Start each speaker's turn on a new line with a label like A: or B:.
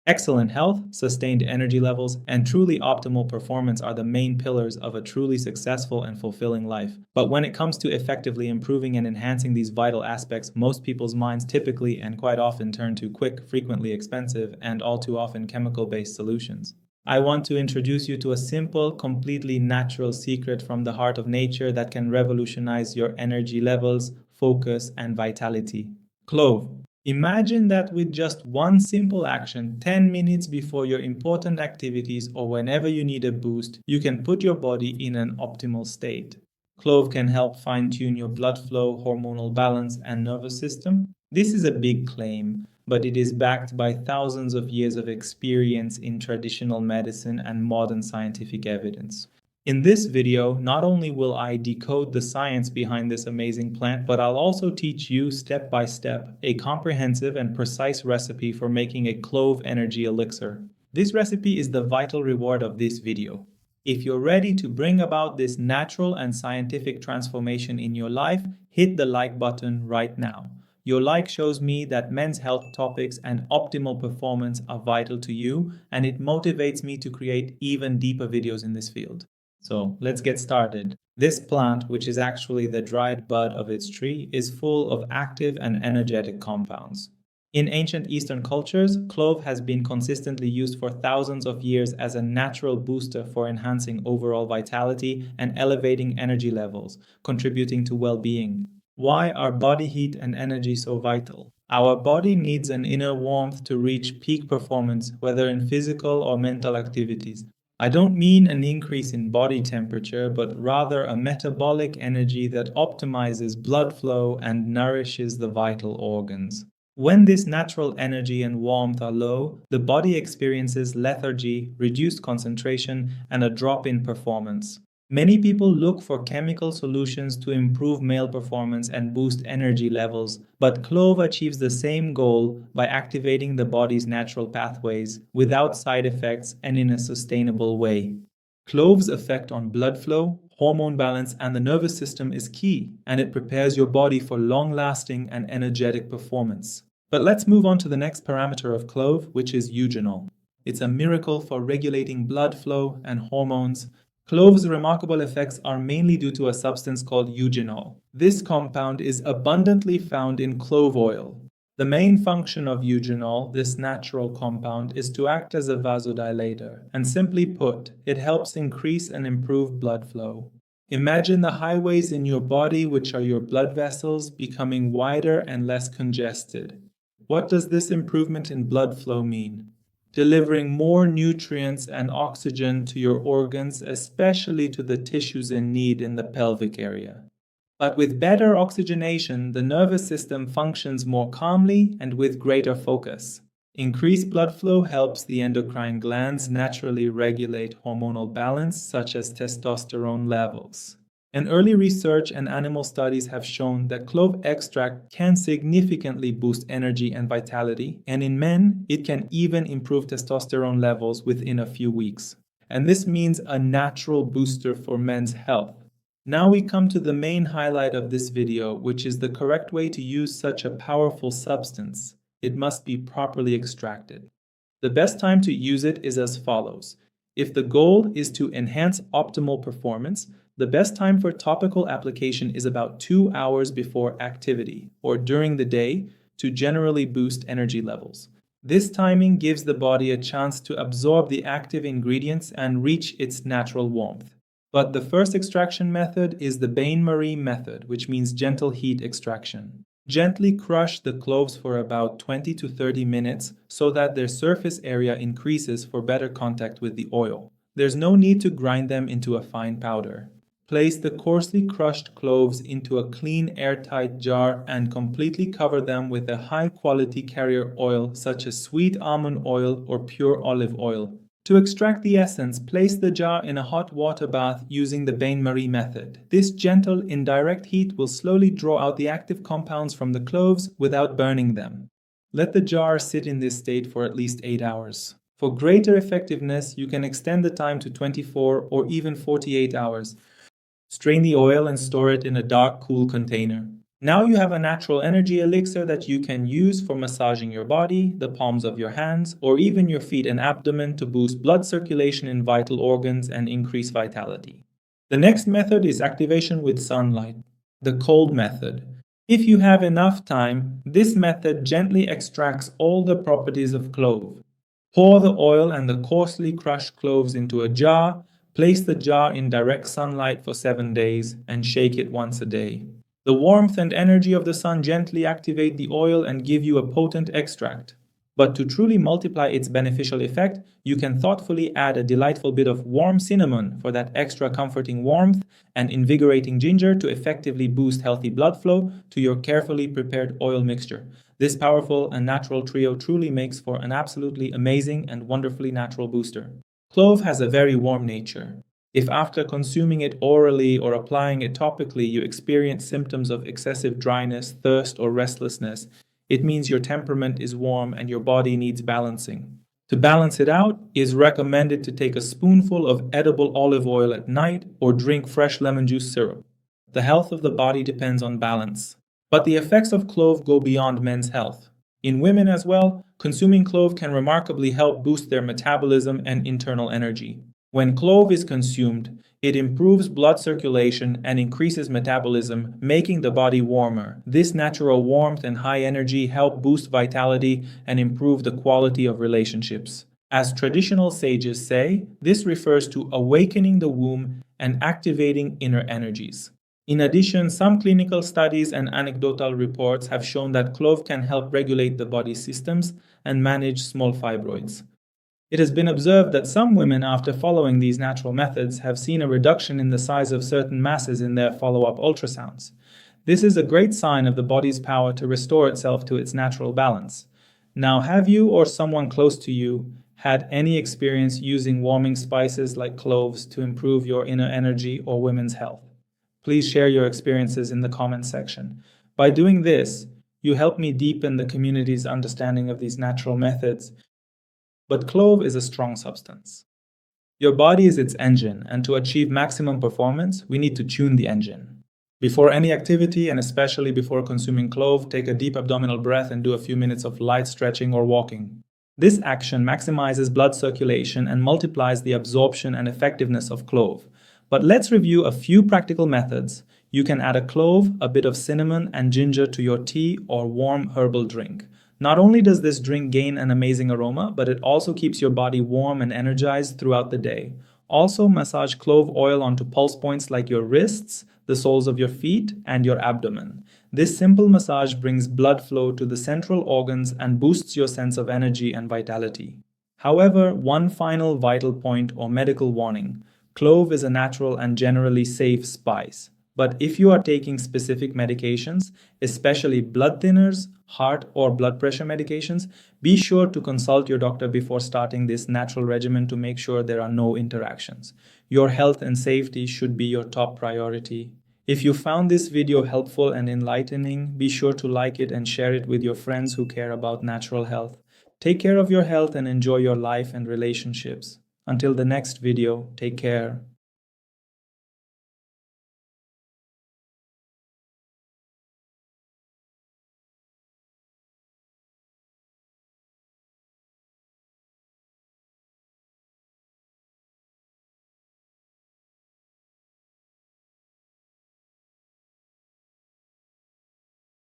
A: Excellent health, sustained energy levels, and truly optimal performance are the main pillars of a truly successful and fulfilling life. But when it comes to effectively improving and enhancing these vital aspects, most people's minds typically and quite often turn to quick, frequently expensive, and all too often chemical-based solutions. I want to introduce you to a simple, completely natural secret from the heart of nature that can revolutionize your energy levels, focus, and vitality. Clove. Imagine that with just one simple action, 10 minutes before your important activities or whenever you need a boost, you can put your body in an optimal state. Clove can help fine-tune your blood flow, hormonal balance, and nervous system. This is a big claim, but it is backed by thousands of years of experience in traditional medicine and modern scientific evidence. In this video, not only will I decode the science behind this amazing plant, but I'll also teach you step by step a comprehensive and precise recipe for making a Clove Energy Elixir. This recipe is the vital reward of this video. If you're ready to bring about this natural and scientific transformation in your life, hit the like button right now. Your like shows me that men's health topics and optimal performance are vital to you, and it motivates me to create even deeper videos in this field. So let's get started. This plant, which is actually the dried bud of its tree, is full of active and energetic compounds. In ancient Eastern cultures, clove has been consistently used for thousands of years as a natural booster for enhancing overall vitality and elevating energy levels, contributing to well-being. Why are body heat and energy so vital? Our body needs an inner warmth to reach peak performance, whether in physical or mental activities. I don't mean an increase in body temperature, but rather a metabolic energy that optimizes blood flow and nourishes the vital organs. When this natural energy and warmth are low, the body experiences lethargy, reduced concentration, and a drop in performance. Many people look for chemical solutions to improve male performance and boost energy levels, but clove achieves the same goal by activating the body's natural pathways without side effects and in a sustainable way. Clove's effect on blood flow, hormone balance, and the nervous system is key, and it prepares your body for long-lasting and energetic performance. But let's move on to the next parameter of clove, which is eugenol. It's a miracle for regulating blood flow and hormones. Clove's remarkable effects are mainly due to a substance called eugenol. This compound is abundantly found in clove oil. The main function of eugenol, this natural compound, is to act as a vasodilator, and simply put, it helps increase and improve blood flow. Imagine the highways in your body, which are your blood vessels, becoming wider and less congested. What does this improvement in blood flow mean? Delivering more nutrients and oxygen to your organs, especially to the tissues in need in the pelvic area. But with better oxygenation, the nervous system functions more calmly and with greater focus. Increased blood flow helps the endocrine glands naturally regulate hormonal balance, such as testosterone levels. And early research and animal studies have shown that clove extract can significantly boost energy and vitality, and in men, it can even improve testosterone levels within a few weeks. And this means a natural booster for men's health. Now we come to the main highlight of this video, which is the correct way to use such a powerful substance. It must be properly extracted. The best time to use it is as follows. If the goal is to enhance optimal performance, the best time for topical application is about 2 hours before activity or during the day to generally boost energy levels. This timing gives the body a chance to absorb the active ingredients and reach its natural warmth. But the first extraction method is the bain-marie method, which means gentle heat extraction. Gently crush the cloves for about 20 to 30 minutes so that their surface area increases for better contact with the oil. There's no need to grind them into a fine powder. Place the coarsely crushed cloves into a clean airtight jar and completely cover them with a high-quality carrier oil such as sweet almond oil or pure olive oil. To extract the essence, place the jar in a hot water bath using the bain-marie method. This gentle, indirect heat will slowly draw out the active compounds from the cloves without burning them. Let the jar sit in this state for at least 8 hours. For greater effectiveness, you can extend the time to 24 or even 48 hours. Strain the oil and store it in a dark, cool container. Now you have a natural energy elixir that you can use for massaging your body, the palms of your hands, or even your feet and abdomen to boost blood circulation in vital organs and increase vitality. The next method is activation with sunlight, the cold method. If you have enough time, this method gently extracts all the properties of clove. Pour the oil and the coarsely crushed cloves into a jar, place the jar in direct sunlight for 7 days, and shake it once a day. The warmth and energy of the sun gently activate the oil and give you a potent extract. But to truly multiply its beneficial effect, you can thoughtfully add a delightful bit of warm cinnamon for that extra comforting warmth and invigorating ginger to effectively boost healthy blood flow to your carefully prepared oil mixture. This powerful and natural trio truly makes for an absolutely amazing and wonderfully natural booster. Clove has a very warm nature. If after consuming it orally or applying it topically you experience symptoms of excessive dryness, thirst, or restlessness, it means your temperament is warm and your body needs balancing. To balance it out, it is recommended to take a spoonful of edible olive oil at night or drink fresh lemon juice syrup. The health of the body depends on balance. But the effects of clove go beyond men's health. In women as well, consuming clove can remarkably help boost their metabolism and internal energy. When clove is consumed, it improves blood circulation and increases metabolism, making the body warmer. This natural warmth and high energy help boost vitality and improve the quality of relationships. As traditional sages say, this refers to awakening the womb and activating inner energies. In addition, some clinical studies and anecdotal reports have shown that clove can help regulate the body systems and manage small fibroids. It has been observed that some women, after following these natural methods, have seen a reduction in the size of certain masses in their follow-up ultrasounds. This is a great sign of the body's power to restore itself to its natural balance. Now, have you or someone close to you had any experience using warming spices like cloves to improve your inner energy or women's health? Please share your experiences in the comments section. By doing this, you help me deepen the community's understanding of these natural methods. But clove is a strong substance. Your body is its engine, and to achieve maximum performance, we need to tune the engine. Before any activity, and especially before consuming clove, take a deep abdominal breath and do a few minutes of light stretching or walking. This action maximizes blood circulation and multiplies the absorption and effectiveness of clove. But let's review a few practical methods. You can add a clove, a bit of cinnamon, and ginger to your tea or warm herbal drink. Not only does this drink gain an amazing aroma, but it also keeps your body warm and energized throughout the day. Also, massage clove oil onto pulse points like your wrists, the soles of your feet, and your abdomen. This simple massage brings blood flow to the central organs and boosts your sense of energy and vitality. However, one final vital point or medical warning. Clove is a natural and generally safe spice. But if you are taking specific medications, especially blood thinners, heart or blood pressure medications, be sure to consult your doctor before starting this natural regimen to make sure there are no interactions. Your health and safety should be your top priority. If you found this video helpful and enlightening, be sure to like it and share it with your friends who care about natural health. Take care of your health and enjoy your life and relationships. Until the next video, take care.